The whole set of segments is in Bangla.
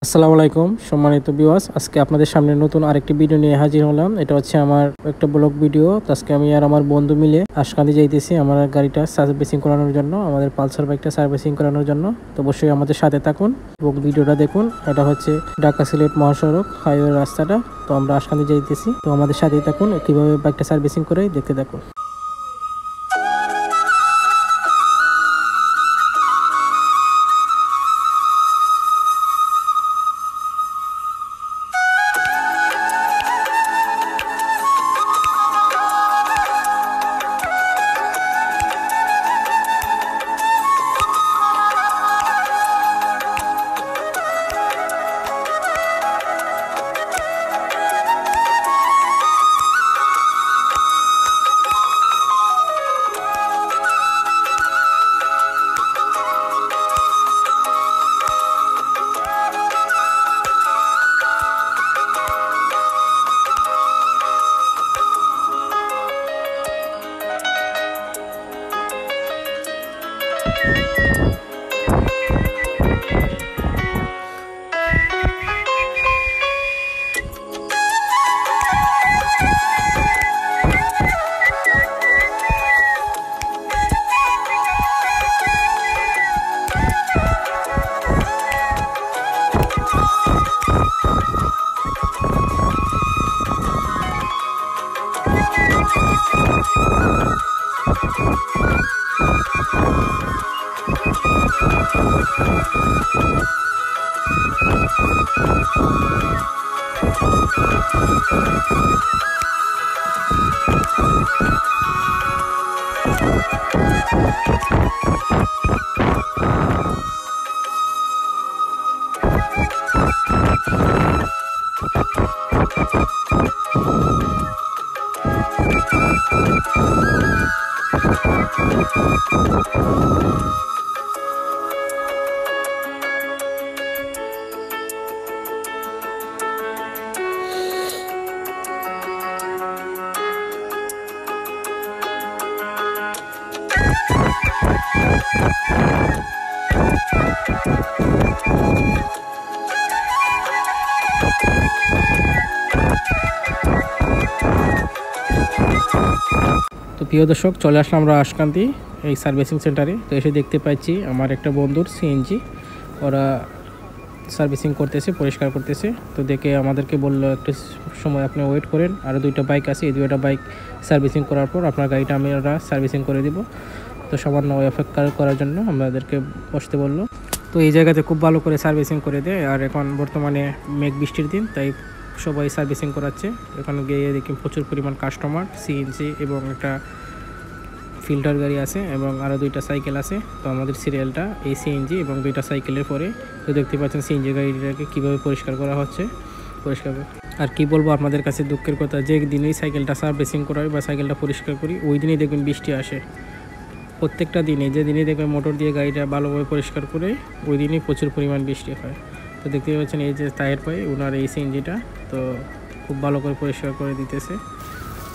আসসালামু আলাইকুম সম্মানিত ভিউয়ার্স, আজকে আপনাদের সামনে নতুন আরেকটি ভিডিও নিয়ে হাজির হলাম। এটা হচ্ছে আমার একটা ব্লগ ভিডিও। তো আজকে আমি আর আমার বন্ধু মিলে আশকান্দি যাইতেছি আমার গাড়িটা সার্ভিসিং করানোর জন্য, আমাদের পালসার বাইকটা সার্ভিসিং করানোর জন্য। তো অবশ্যই আমাদের সাথে থাকুন এবং ভিডিওটা দেখুন। এটা হচ্ছে ঢাকা সিলেট মহাসড়ক হাইওয়ে রাস্তাটা। তো আমরা আশকান্দি যাইতেছি, তো আমাদের সাথেই থাকুন, কিভাবে বাইকটা সার্ভিসিং করে দেখতে থাকুন। তো প্রিয় দর্শক, চলে আসলাম আমরা আশকান্দি এই সার্ভিসিং সেন্টারে। তো এসে দেখতে পাচ্ছি আমার একটা বন্ধুর সিএনজি ওরা সার্ভিসিং করতেছে, পরিষ্কার করতেছে। তো দেখে আমাদেরকে বললো একটু সময় আপনি ওয়েট করেন, আরও দুইটা বাইক আছে, এই দুইটা বাইক সার্ভিসিং করার পর আপনার গাড়িটা আমরা সার্ভিসিং করে দিব। তো সামান্য অপেক্ষা করার জন্য আমাদেরকে বসতে বললো। তো এই জায়গাতে খুব ভালো করে সার্ভিসিং করে দেয়। আর এখন বর্তমানে মেঘ বৃষ্টির দিন, তাই সবাই সার্ভিসিং করাচ্ছে। এখানে গিয়ে দেখি প্রচুর পরিমাণ কাস্টমার, সিএনজি এবং একটা ফিল্টার গাড়ি আছে এবং আরও দুইটা সাইকেল আছে। তো আমাদের সিরিয়ালটা এই সিএনজি এবং দুইটা সাইকেলের পরে। তো দেখতে পাচ্ছেন সিএনজি গাড়িটাকে কীভাবে পরিষ্কার করা হচ্ছে। আর কি বলবো আপনাদের কাছে, দুঃখের কথা, যে দিনেই সাইকেলটা সার্ভিসিং করা হয় বা সাইকেলটা পরিষ্কার করি, ওই দিনেই দেখবেন বৃষ্টি আসে। প্রত্যেকটা দিনে যে দিনে দেখবেন মোটর দিয়ে গাড়িটা ভালোভাবে পরিষ্কার করে, ওই দিনই প্রচুর পরিমাণ বৃষ্টি হয়। তো দেখতে পাচ্ছেন এই যে টায়ার পাই ওনার এই সিএনজিটা, তো খুব ভালো করে পরিষ্কার করে দিতেছে।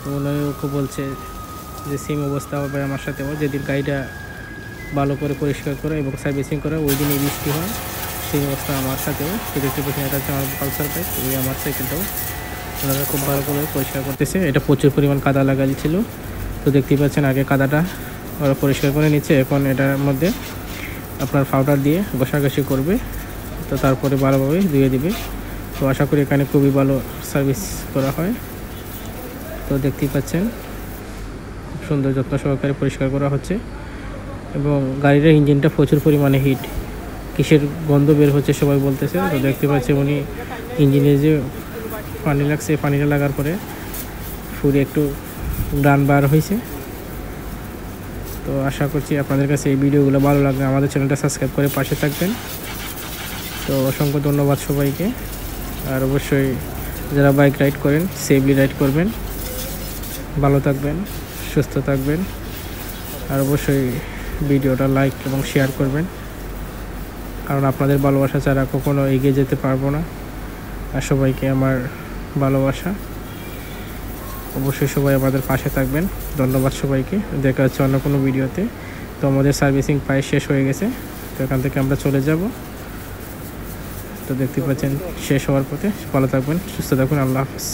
তো ওনারও খুব বলছে যে সেম অবস্থা হবে আমার সাথেও, যেদিন গাড়িটা ভালো করে পরিষ্কার করে এবং সার্ভিসিং করে ওই দিনই বৃষ্টি হয়, সেই অবস্থা আমার সাথেও। তো দেখতে পাচ্ছেন এটা হচ্ছে আমার পালসার বাইক, ওই আমার সাইকেলটাও ওনারা খুব ভালো করে পরিষ্কার করতেছে। এটা প্রচুর পরিমাণ কাদা লাগাই ছিল। তো দেখতেই পাচ্ছেন আগে কাদাটা ওরা পরিষ্কার করে নিচ্ছে, এখন এটার মধ্যে আপনার পাউডার দিয়ে ঘষাঘষি করবে, তো তারপরে ভালোভাবে ধুয়ে দিবে। তো আশা করি এখানে খুবই ভালো সার্ভিস করা হয়। তো দেখতেই পাচ্ছেন খুব সুন্দর যত্ন সহকারে পরিষ্কার করা হচ্ছে। এবং গাড়ির ইঞ্জিনটা প্রচুর পরিমাণে হিট, কিসের গন্ধ বের হচ্ছে সবাই বলতেছে। তো দেখতে পাচ্ছি উনি ইঞ্জিনে যে পানি লাগছে, পানিটা লাগার পরে ফুরি একটু গান বার হয়েছে। তো আশা করছি আপনাদের কাছে এই ভিডিওগুলো ভালো লাগবে, আমাদের চ্যানেলটা সাবস্ক্রাইব করে পাশে থাকবেন। তো অসংখ্য ধন্যবাদ সবাইকে। আর অবশ্যই যারা বাইক রাইড করেন সেফলি রাইড করবেন, ভালো থাকবেন, সুস্থ থাকবেন। আর অবশ্যই ভিডিওটা লাইক এবং শেয়ার করবেন, কারণ আপনাদের ভালোবাসা ছাড়া কখনো এগিয়ে যেতে পারবো না। আর সবাইকে আমার ভালোবাসা, অবশ্যই সবাই আমাদের পাশে থাকবেন। ধন্যবাদ সবাইকে, দেখা হচ্ছে অন্য কোনো ভিডিওতে। তো আমাদের সার্ভিসিং প্রায় শেষ হয়ে গেছে, তো এখান থেকে আমরা চলে যাব। তো তো দেখতে পাচ্ছেন শেষ হওয়ার পথে। ভালো থাকবেন, সুস্থ থাকবেন, আল্লাহ হাফেজ।